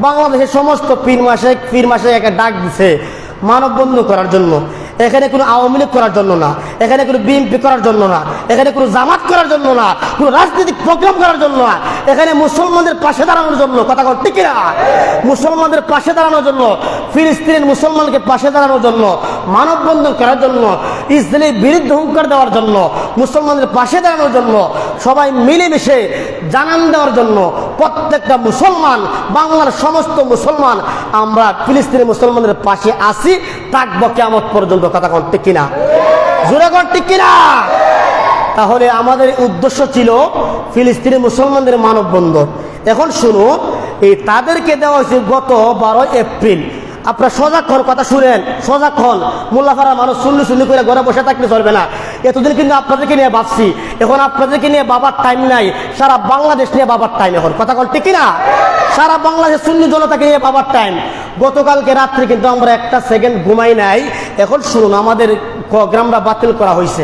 বাংলাদেশের সমস্ত পীর মাসে একটা ডাক দিছে মানববন্ধন করার জন্য। এখানে কোনো আওয়ামী লীগ করার জন্য না, এখানে কোনো বিএনপি করার জন্য না, এখানে কোনো জামাত করার জন্য না, কোনো রাজনৈতিক প্রোগ্রাম করার জন্য না, এখানে মুসলমানদের পাশে দাঁড়ানোর জন্য। কথা বল ঠিক না? মুসলমানদের পাশে দাঁড়ানোর জন্য, ফিলিস্তিনের মুসলমানকে পাশে দাঁড়ানোর জন্য, মানববন্ধন করার জন্য, ইসরায়েলের বিরুদ্ধে হুঙ্কার দেওয়ার জন্য, মুসলমানদের পাশে দাঁড়ানোর জন্য, সবাই মিলেমিশে জানান দেওয়ার জন্য প্রত্যেকটা মুসলমান, বাংলার সমস্ত মুসলমান আমরা ফিলিস্তিনি মুসলমানদের পাশে আছি, থাকবো কিয়ামত পর্যন্ত। কথা কোন ঠিক কিনা? জোরে কোন ঠিক কিনা? তাহলে আমাদের উদ্দেশ্য ছিল ফিলিস্তিনি মুসলমানদের মানববন্ধন। এখন শুনুন, এই তাদেরকে দেওয়া হয়েছে গত 12 এপ্রিল। আপনারা সজাগ হন, কথা শুনেন, সজাগ হন। মোল্লাপাড়ার মানুষ সুন্নি করে ঘরে বসে থাকতে চলবে না। এতদিন কিন্তু আপনাদেরকে নিয়ে ভাবছি, এখন আপনাদেরকে নিয়ে বাবার টাইম নাই, সারা বাংলাদেশ নিয়ে বাবার টাইম। এখন কথা বল ঠিক না? সারা বাংলাদেশ সুন্নি জনতাকে নিয়ে বাবার টাইম। গতকালকে রাত্রে কিন্তু আমরা একটা সেকেন্ড ঘুমাই নাই। এখন শুনুন, আমাদের প্রোগ্রামটা বাতিল করা হয়েছে।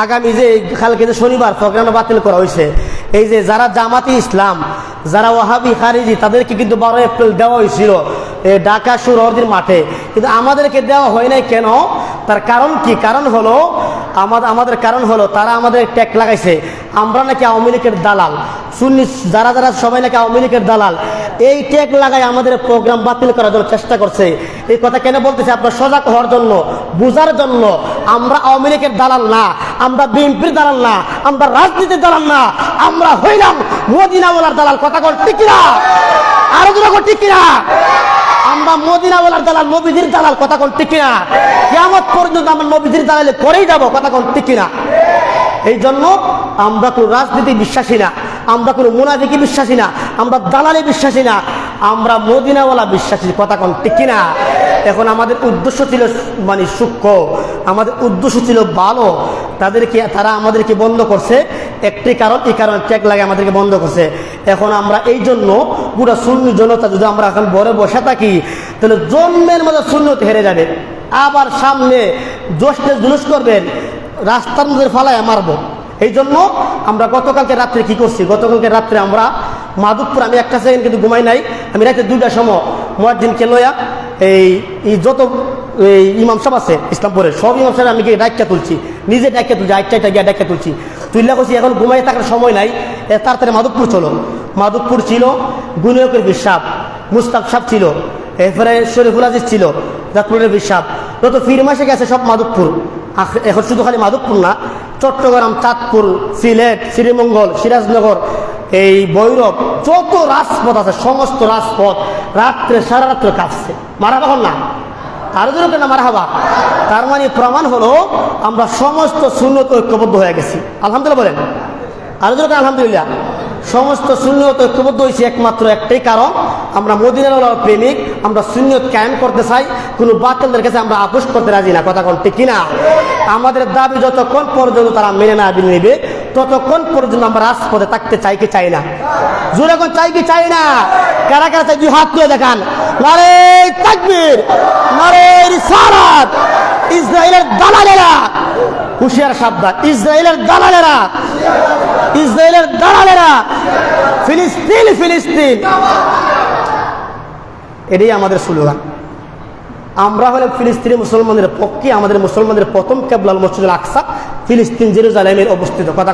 আগামী যে কালকে যে শনিবার প্রোগ্রামটা বাতিল করা হয়েছে। এই যে যারা জামাতি ইসলাম, যারা ওয়াহাবি খারিজি, তাদেরকে কিন্তু 12 এপ্রিল দেওয়া হয়েছিল ঢাকা সুরহদির মাঠে, কিন্তু আমাদেরকে দেওয়া হয় নাই। কেন? তার কারণ কি? কারণ হলো আমাদের কারণ হলো তারা আমাদের ট্যাগ লাগাইছে আমরা নাকি আওয়ামী লীগের দালাল। সুন্নি যারা যারা সবাই নাকি আওয়ামী লীগের দালাল, এই ট্যাগ লাগাই আমাদের প্রোগ্রাম বাতিল করার জন্য চেষ্টা করছে। এই কথা কেন বলতেছে? আপনার সজাগ হওয়ার জন্য, বুঝার জন্য। আমরা আওয়ামী লীগের দালাল না, আমরা বিএনপির দালাল না, আমরা রাজনীতির দালাল না, আমরা হইলাম মদিনাওয়ালার দালাল। কথা কর ঠিক না? আরো জোরে কর ঠিক না? আমরা মদিনাওয়ালার দালাল, নবীজির দালাল। কথা কোন ঠিক না? কিয়ামত পর্যন্ত আমরা নবীজির দালালি করেই যাব। কথা কোন ঠিক না? এই জন্য আমরা কোনো রাজনীতি বিশ্বাসী না, আমরা কোনো মুনাফিকি বিশ্বাসী না, আমরা দালালি বিশ্বাসী না, আমরা মদিনাওয়ালা বিশ্বাসী। কথা কোন ঠিক না? এখন আমাদের উদ্দেশ্য ছিল মানে সূক্ষ্ম, আমাদের উদ্দেশ্য ছিল ভালো। তারা আমাদেরকে বন্ধ করছে একটি কারণ, এই কারণে ট্যাগ লাগে আমাদেরকে বন্ধ করছে। এখন আমরা এই জন্য পুরো সুন্নি জনতা যদি আমরা এখন বড় বসে থাকি, তাহলে জন্মের মধ্যে সুন্নত হেরে যাবে। আবার সামনে জোশে জুলুস করবেন, রাস্তার মধ্যে ফালায় মারবো। এই জন্য আমরা গতকালকে রাত্রে কি করছি? গতকালকে রাত্রে আমরা মাধবপুর, আমি একটা সেকেন্ড কিন্তু ঘুমাই নাই, আমি রাতে 2টার সময় মুয়াজ্জিনকে লইয়া এই যত ইমাম সাহেব আছে ইসলামপুরের সব ইমাম সাহেব আমি ডাক্কা তুলছি, নিজে ডাক্কা তুলছি, আটটা গিয়ে ডাক্কা তুলছি, তুললা করছি। এখন ঘুমাই থাকার সময় নাই, তাড়াতাড়ি মাধবপুর চলো। মাধবপুর ছিল গুনিয়কের বিশ্বাস, মুস্তাক সাহেব ছিল, এরপরে শরীফুল আজিজ ছিল, জাতপুরের বিশ্বাস, যত ফির মাসে গেছে সব মাধবপুর। এখন শুধু খালি মাধবপুর না, চট্টগ্রাম, চাঁদপুর, সিলেট, শ্রীমঙ্গল, সিরাজনগর, এই ভৈরব, যত রাজপথ আছে সমস্ত রাজপথ রাত্রে সারা রাত্রে কাঁপছে। মারা তখন না আরো জোরে না মারা হবা। তার মানে প্রমাণ হলো আমরা সমস্ত সুন্নত ঐক্যবদ্ধ হয়ে গেছি। আলহামদুলিল্লাহ বলেন, আরো জোরে আলহামদুলিল্লাহ। সমস্ত সুন্নত ঐক্যবদ্ধ হয়েছে একমাত্র একটাই কারণ, আমরা মদিনার প্রেমিক, আমরা সুন্নত কায়েম করতে চাই, কোনো বাতিলদের কাছে আমরা আপোষ করতে রাজি না। কথা কোন ঠিক কিনা? আমাদের দাবি যতক্ষণ পর্যন্ত তারা মেনে না নেবে, ততক্ষণ পর্যন্ত আমরা রাজপথে থাকতে চাই কি চাই না? জোরে কোন চাই কি চাই না? কারা কারা চাই? 2 হাত তুলে দেখান। নারে তাকবীর, নারে রিসালাত। ইসরায়েলের দালালেরা, হুঁশিয়ার সাবধান, ইসরায়েলের দালালেরা, ইসরায়েলের দালালেরা, ফিলিস্তিন ফিলিস্তিন, এটাই আমাদের স্লোগান। আমরা হলে ফিলিস্তিনি মুসলমানদের পক্ষে, আমাদের মুসলমানদের প্রথম কেবলাল মসজিদুল আকসা ফিলিস্তিন জেরুজালেমের অবস্থিত। কথা